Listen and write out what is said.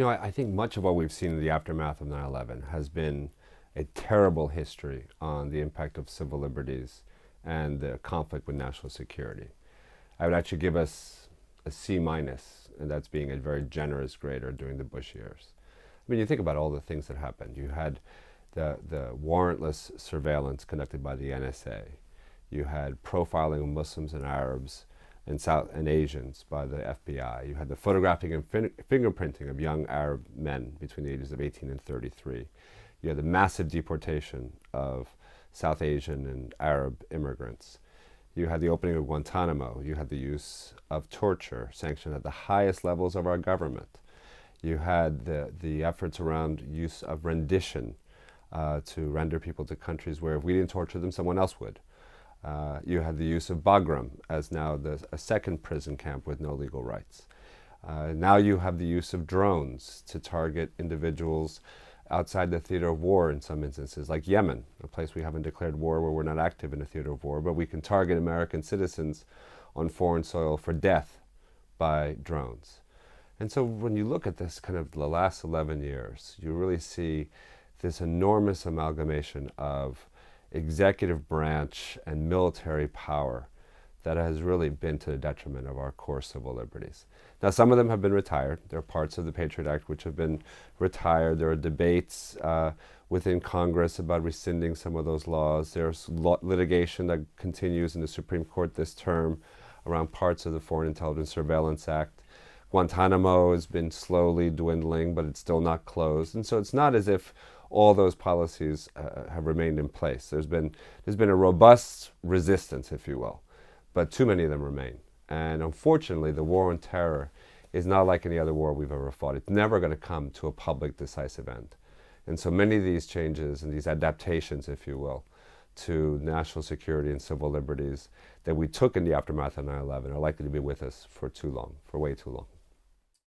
I think much of what we've seen in the aftermath of 9/11 has been a terrible history on the impact of civil liberties and the conflict with national security. I would actually give us a C minus, and that's being a very generous grader during the Bush years. I mean, you think about all the things that happened. You had the warrantless surveillance conducted by the NSA. You had profiling of Muslims and Arabs and Asians by the FBI. You had the photographing and fingerprinting of young Arab men between the ages of 18 and 33. You had the massive deportation of South Asian and Arab immigrants. You had the opening of Guantanamo. You had the use of torture sanctioned at the highest levels of our government. You had the efforts around use of rendition to render people to countries where if we didn't torture them, someone else would. You had the use of Bagram as now a second prison camp with no legal rights. Now you have the use of drones to target individuals outside the theater of war in some instances, like Yemen, a place we haven't declared war where we're not active in a theater of war, but we can target American citizens on foreign soil for death by drones. And so when you look at this kind of the last 11 years, you really see this enormous amalgamation of executive branch and military power that has really been to the detriment of our core civil liberties. Now, some of them have been retired. There are parts of the Patriot Act which have been retired. There are debates within Congress about rescinding some of those laws. There's litigation that continues in the Supreme Court this term around parts of the Foreign Intelligence Surveillance Act. Guantanamo has been slowly dwindling, but it's still not closed. And so it's not as if all those policies have remained in place. There's been a robust resistance, if you will, but too many of them remain. And unfortunately, the war on terror is not like any other war we've ever fought. It's never going to come to a public, decisive end. And so many of these changes and these adaptations, if you will, to national security and civil liberties that we took in the aftermath of 9/11 are likely to be with us for too long, for way too long.